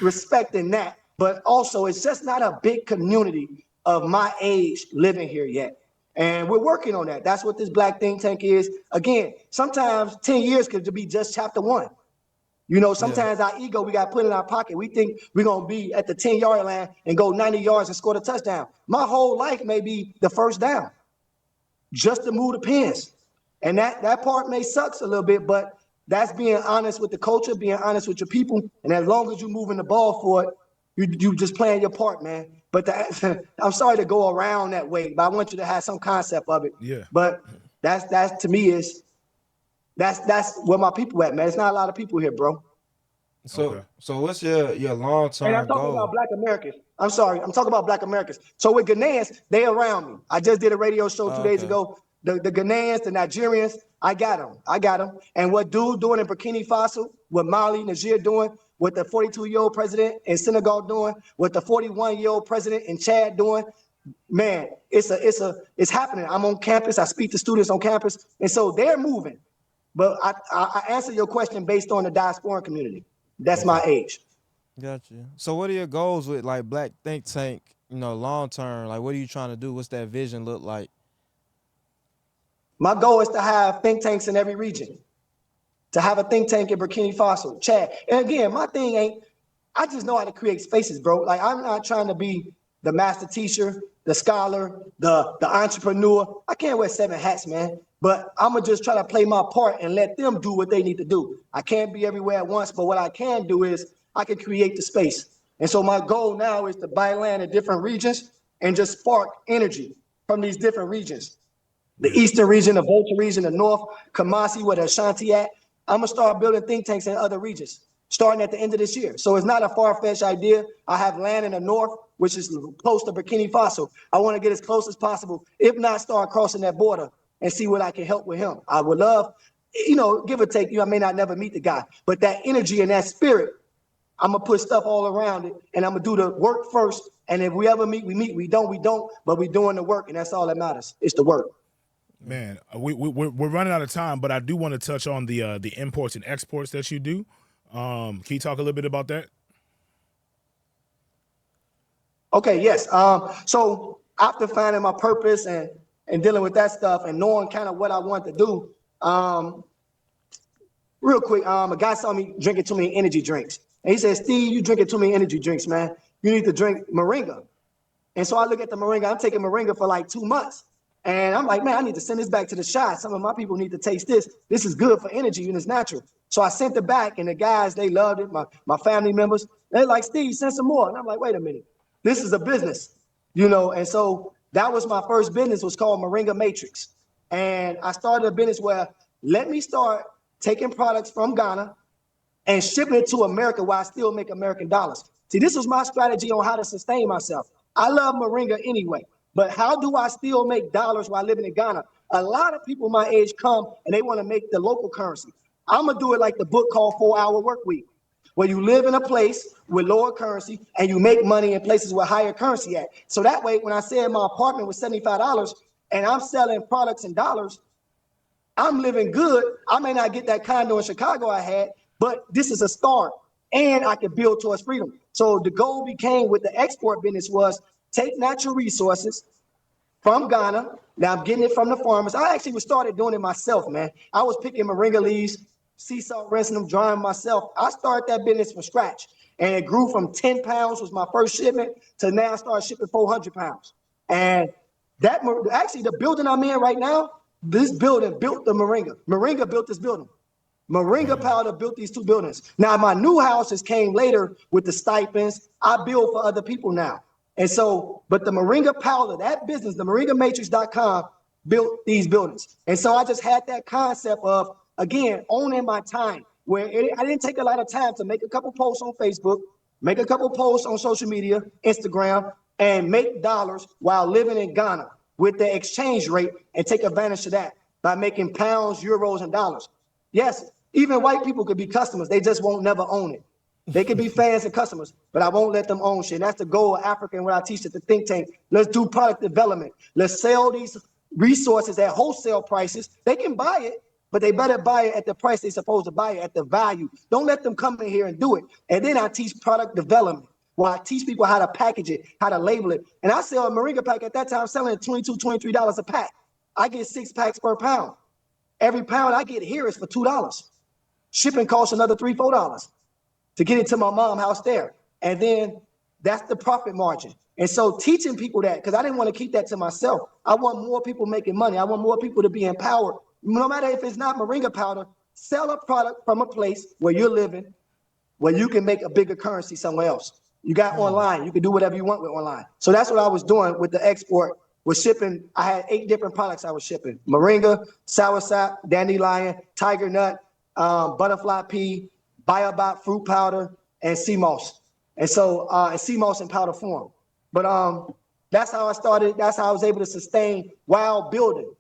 respect than that, but also it's just not a big community of my age living here yet. And we're working on that. That's what this Black think tank is. Again, sometimes 10 years could be just chapter 1. You know, sometimes our ego, we got put in our pocket. We think we're going to be at the 10-yard line and go 90 yards and score the touchdown. My whole life may be the first down, just to move the pins. And that part may sucks a little bit, but that's being honest with the culture, being honest with your people. And as long as you're moving the ball for it, you just playing your part, man. But I'm sorry to go around that way, but I want you to have some concept of it. Yeah. But that's to me is that's where my people at, man. It's not a lot of people here, bro. So what's your long-term And I'm talking goal? about Black Americans. I'm sorry, I'm talking about Black Americans. So with Ghanaians, they around me. I just did a radio show 2 days ago. The Ghanaians, the Nigerians, I got them. And what dude doing in Burkina Faso, what Mali, Niger doing, what the 42-year-old president in Senegal doing, what the 41-year-old president in Chad doing, man, it's happening. I'm on campus. I speak to students on campus, and so they're moving. But I answer your question based on the diasporan community. That's my age. Gotcha. So what are your goals with like Black Think Tank, you know, long term? Like what are you trying to do? What's that vision look like? My goal is to have think tanks in every region. To have a think tank in Burkina Faso, Chad. And again, my thing ain't, I just know how to create spaces, bro. Like I'm not trying to be the master teacher, the scholar, the entrepreneur. I can't wear 7 hats, man. But I'm gonna just try to play my part and let them do what they need to do. I can't be everywhere at once, but what I can do is I can create the space. And so my goal now is to buy land in different regions and just spark energy from these different regions. The Eastern region, the Volta region, the North, Kumasi, where the Ashanti at. I'm gonna start building think tanks in other regions, starting at the end of this year. So it's not a far-fetched idea. I have land in the North, which is close to Burkina Faso. I wanna get as close as possible. If not, start crossing that border and see what I can help with him. I would love, you know, give or take, I may not never meet the guy, but that energy and that spirit, I'm gonna put stuff all around it and I'm gonna do the work first. And if we ever meet, we meet. We don't, but we doing the work and that's all that matters. It's the work. Man, we're running out of time, but I do want to touch on the imports and exports that you do. Can you talk a little bit about that? Okay, yes. So after finding my purpose and dealing with that stuff and knowing kind of what I want to do, real quick, a guy saw me drinking too many energy drinks. And he said, Steve, you drinking too many energy drinks, man. You need to drink Moringa. And so I look at the Moringa. I'm taking Moringa for like 2 months. And I'm like, man, I need to send this back to the shop. Some of my people need to taste this. This is good for energy and it's natural. So I sent it back and the guys, they loved it. My family members, they're like, Steve, send some more. And I'm like, wait a minute. This is a business, you know? And so that was my first business, was called Moringa Matrix. And I started a business where let me start taking products from Ghana and shipping it to America while I still make American dollars. See, this was my strategy on how to sustain myself. I love Moringa anyway. But how do I still make dollars while living in Ghana? A lot of people my age come and they want to make the local currency. I'm going to do it like the book called 4-Hour Work Week, where you live in a place with lower currency and you make money in places with higher currency at. So that way, when I say my apartment was $75 and I'm selling products in dollars, I'm living good. I may not get that condo in Chicago I had, but this is a start, and I can build towards freedom. So the goal became with the export business was take natural resources from Ghana. Now I'm getting it from the farmers. I actually was started doing it myself, man. I was picking moringa leaves, sea salt, rinsing them, drying them myself. I started that business from scratch, and it grew from 10 pounds was my first shipment to now I started shipping 400 pounds. And that actually the building I'm in right now, this building built the moringa. Moringa built this building. Moringa powder built these two buildings. Now my new houses came later with the stipends. I build for other people now. And so, but the Moringa powder, that business, the moringamatrix.com built these buildings. And so I just had that concept of, again, owning my time, where I didn't take a lot of time to make a couple posts on Facebook, make a couple posts on social media, Instagram, and make dollars while living in Ghana with the exchange rate and take advantage of that by making pounds, euros, and dollars. Yes, even white people could be customers. They just won't never own it. They could be fans and customers, but I won't let them own shit. And that's the goal of African, what I teach at the think tank. Let's do product development. Let's sell these resources at wholesale prices. They can buy it, but they better buy it at the price they're supposed to buy it, at the value. Don't let them come in here and do it. And then I teach product development, where I teach people how to package it, how to label it. And I sell a Moringa pack at that time, selling it $22, $23 a pack. I get 6 packs per pound. Every pound I get here is for $2. Shipping costs another $3, $4 to get it to my mom's house there. And then that's the profit margin. And so teaching people that, because I didn't want to keep that to myself. I want more people making money. I want more people to be empowered. No matter if it's not Moringa powder, sell a product from a place where you're living, where you can make a bigger currency somewhere else. You got online, you can do whatever you want with online. So that's what I was doing with the export, was shipping. I had 8 different products I was shipping: Moringa, soursop, dandelion, tiger nut, butterfly pea, Biobot fruit powder, and sea moss. And so, sea moss in powder form. But that's how I started. That's how I was able to sustain while building.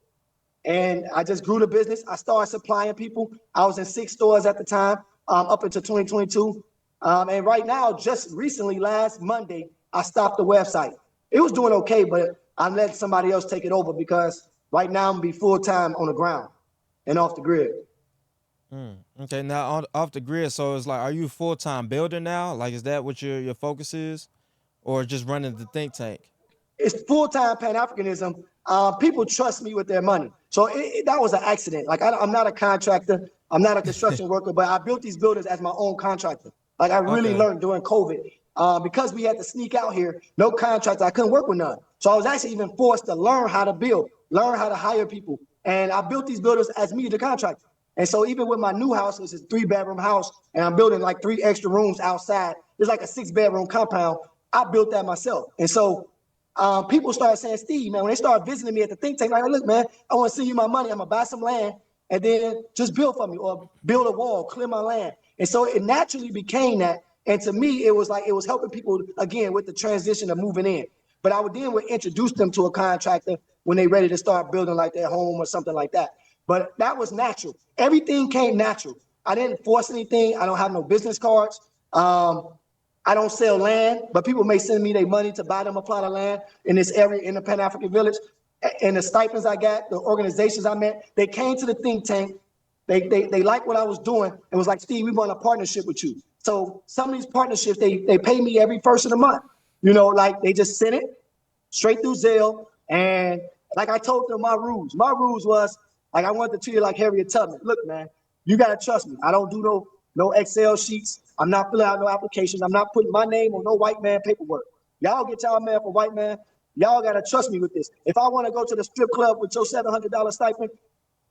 And I just grew the business. I started supplying people. I was in 6 stores at the time, up until 2022. And right now, just recently, last Monday, I stopped the website. It was doing okay, but I let somebody else take it over because right now I'm gonna be full-time on the ground and off the grid. Okay, now off the grid, so it's like, are you a full-time builder now? Like, is that what your focus is, or just running the think tank? It's full-time Pan-Africanism. People trust me with their money. So that was an accident. Like, I'm not a contractor. I'm not a construction worker, but I built these buildings as my own contractor. Like, I really learned during COVID. Because we had to sneak out here, no contractor, I couldn't work with none. So I was actually even forced to learn how to build, learn how to hire people. And I built these buildings as me, the contractor. And so even with my new house, it's a 3-bedroom house, and I'm building like 3 extra rooms outside. It's like a 6-bedroom compound. I built that myself. And so people started saying, Steve, man, when they started visiting me at the think tank, like, look, man, I want to send you my money. I'm going to buy some land and then just build for me, or build a wall, clear my land. And so it naturally became that. And to me, it was like, it was helping people, again, with the transition of moving in. But I would then introduce them to a contractor when they're ready to start building like their home or something like that. But that was natural. Everything came natural. I didn't force anything. I don't have no business cards. I don't sell land, but people may send me their money to buy them a plot of land in this area, in the Pan-African village. And the stipends I got, the organizations I met, they came to the think tank. They liked what I was doing and was like, Steve, we want a partnership with you. So some of these partnerships, they pay me every first of the month. You know, like they just send it straight through Zelle. And like I told them my rules was, like, I wanted to treat it like Harriet Tubman. Look, man, you got to trust me. I don't do no Excel sheets. I'm not filling out no applications. I'm not putting my name on no white man paperwork. Y'all get y'all man for white man. Y'all got to trust me with this. If I want to go to the strip club with your $700 stipend,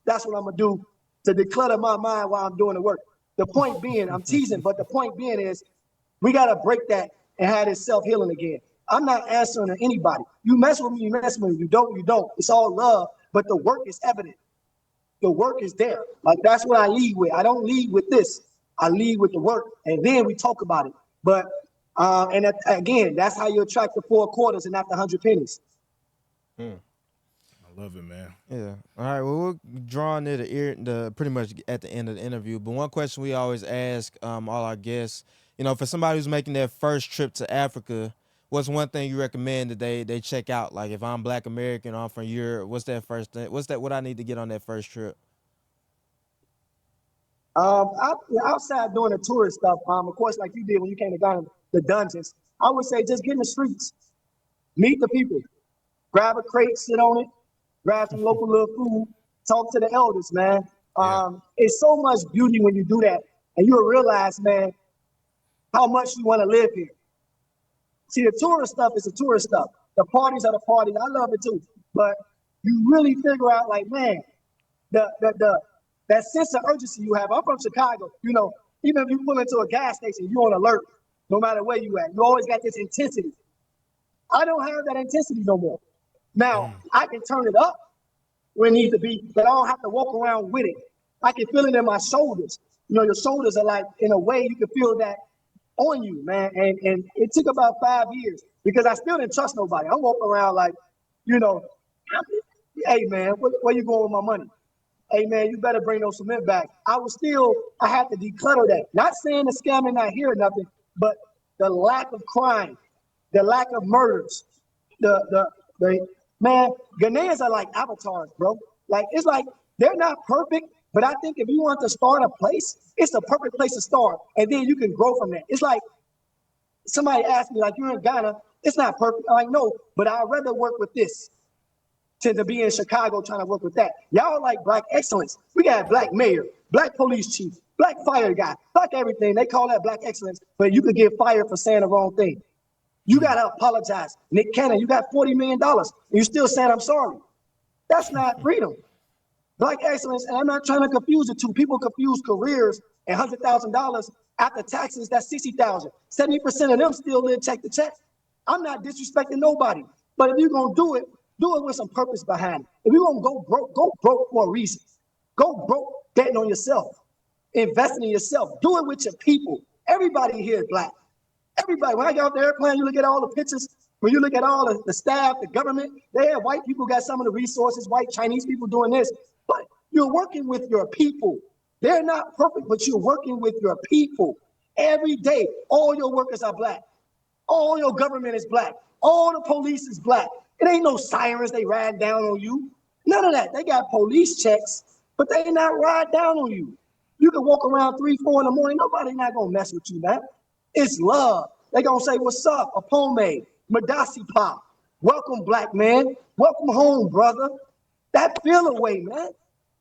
that's what I'm going to do to declutter my mind while I'm doing the work. The point being, I'm teasing, but the point being is we got to break that and have this self-healing again. I'm not answering to anybody. You mess with me, you mess with me. You don't, you don't. It's all love, but the work is evident. The work is there. Like, that's what I lead with. I don't lead with this. I lead with the work, and then we talk about it. But again, that's how you attract the 4 quarters and not the 100 pennies. I love it, man. Yeah. All right. Well, we're drawing near the pretty much at the end of the interview. But one question we always ask all our guests, you know, for somebody who's making their first trip to Africa, what's one thing you recommend that they check out? Like, if I'm Black American or I'm from Europe, what's that first thing? What I need to get on that first trip? Outside doing the tourist stuff, of course, like you did when you came to Ghana, the dungeons, I would say just get in the streets, meet the people, grab a crate, sit on it, grab some local little food, talk to the elders, man. It's so much beauty when you do that, and you'll realize, man, how much you want to live here. See, the tourist stuff is the tourist stuff. The parties are the parties. I love it too, but you really figure out, like, man, that sense of urgency you have. I'm from Chicago. You know, even if you pull into a gas station, you're on alert, no matter where you at. You always got this intensity. I don't have that intensity no more. Now, I can turn it up when it needs to be, but I don't have to walk around with it. I can feel it in my shoulders. You know, your shoulders are like, in a way, you can feel that on you, man. And it took about 5 years because I still didn't trust nobody. I'm walking around like, you know, hey, man, where you going with my money? Hey, man, you better bring those cement back. I had to declutter that. Not saying the scamming not here or nothing, but the lack of crime, the lack of murders, the man, Ghanaians are like avatars, bro. Like, it's like, they're not perfect, but I think if you want to start a place, it's the perfect place to start. And then you can grow from that. It's like, somebody asked me, like, you're in Ghana, it's not perfect. I'm like, no, but I'd rather work with this to be in Chicago trying to work with that. Y'all like black excellence. We got black mayor, black police chief, black fire guy, black everything. They call that black excellence, but you could get fired for saying the wrong thing. You got to apologize. Nick Cannon, you got $40 million, and you still saying I'm sorry. That's not freedom. Black excellence, and I'm not trying to confuse the two. People confuse careers and $100,000 after taxes, that's $60,000. 70% of them still live check to check. I'm not disrespecting nobody, but if you're going to do it with some purpose behind it. If you're going to go broke for a reason. Go broke betting on yourself, investing in yourself. Do it with your people. Everybody here is black. Everybody. When I get off the airplane, you look at all the pictures. When you look at all the staff, the government, they have white people got some of the resources, white Chinese people doing this. But you're working with your people. They're not perfect, but you're working with your people. Every day, all your workers are black. All your government is black. All the police is black. It ain't no sirens they ride down on you. None of that. They got police checks, but they not ride down on you. You can walk around 3, 4 in the morning. Nobody not going to mess with you, man. It's love. They going to say, what's up? Apome, Madasi Pop. Welcome, black man. Welcome home, brother. That feel away, man.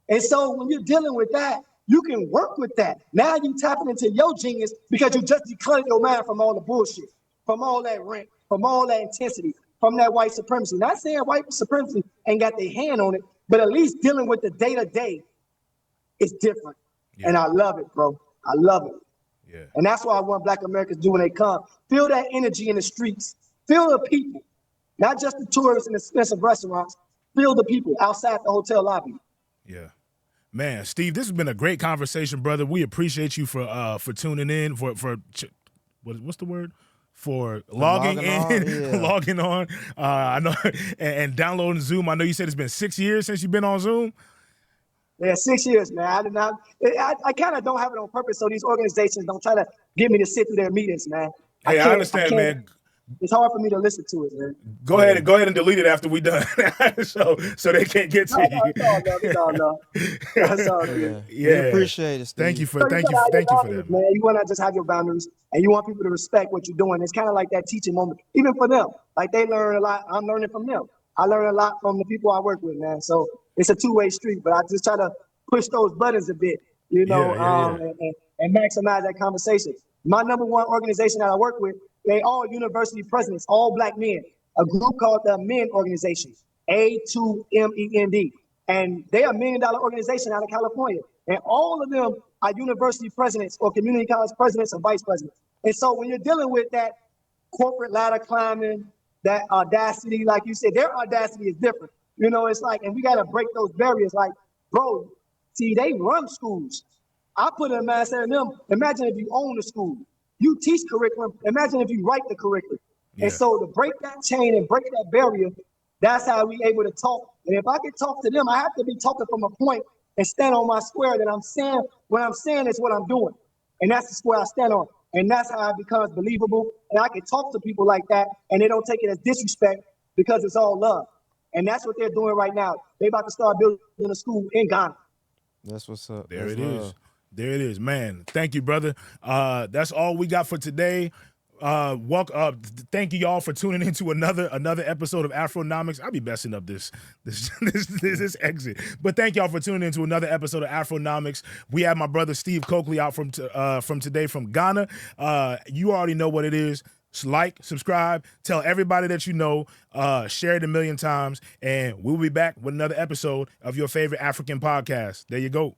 And so when you're dealing with that, you can work with that. Now you tapping into your genius because you just decluttered your mind from all the bullshit, from all that rent, from all that intensity, from that white supremacy. Not saying white supremacy ain't got their hand on it, but at least dealing with the day-to-day is different. Yeah. And I love it, bro. I love it. Yeah. And that's why I want Black Americans do when they come. Feel that energy in the streets. Feel the people. Not just the tourists in expensive restaurants. Feel the people outside the hotel lobby. Yeah. Man, Steve, this has been a great conversation, brother. We appreciate you for tuning in, what's the word? For logging in, logging on. I know, and downloading Zoom. I know you said it's been 6 years since you've been on Zoom. Yeah, 6 years, man. I kind of don't have it on purpose, so these organizations don't try to get me to sit through their meetings, man. Hey, I understand, man. It's hard for me to listen to it, man. Go ahead and delete it after we done, so they can't get to you. It's all good. Yeah, we appreciate it, Steve. Thank you for that, man. You want to just have your boundaries, and you want people to respect what you're doing. It's kind of like that teaching moment, even for them. Like they learn a lot. I'm learning from them. I learn a lot from the people I work with, man. So it's a two-way street. But I just try to push those buttons a bit, you know, and maximize that conversation. My number one organization that I work with, they all university presidents, all black men, a group called the Men Organization, A2MEND. And they are $1 million organization out of California. And all of them are university presidents or community college presidents or vice presidents. And so when you're dealing with that corporate ladder climbing, that audacity, like you said, their audacity is different. You know, it's like, and we got to break those barriers. Like, bro, see, they run schools. I put a mindset in them. Imagine if you own the school. You teach curriculum. Imagine if you write the curriculum. Yeah. And so to break that chain and break that barrier, that's how we able to talk. And if I can talk to them, I have to be talking from a point and stand on my square that I'm saying. What I'm saying is what I'm doing. And that's the square I stand on. And that's how it becomes believable. And I can talk to people like that, and they don't take it as disrespect because it's all love. And that's what they're doing right now. They about to start building a school in Ghana. That's what's up. There it is. There it is, man. Thank you, brother. That's all we got for today. Welcome. Thank you, y'all, for tuning into another episode of Afronomics. I'll be messing up this exit, but thank y'all for tuning into another episode of Afronomics. We have my brother Steve Coakley out from today from Ghana. You already know what it is. Like, subscribe, tell everybody that you know, share it a million times, and we'll be back with another episode of your favorite African podcast. There you go.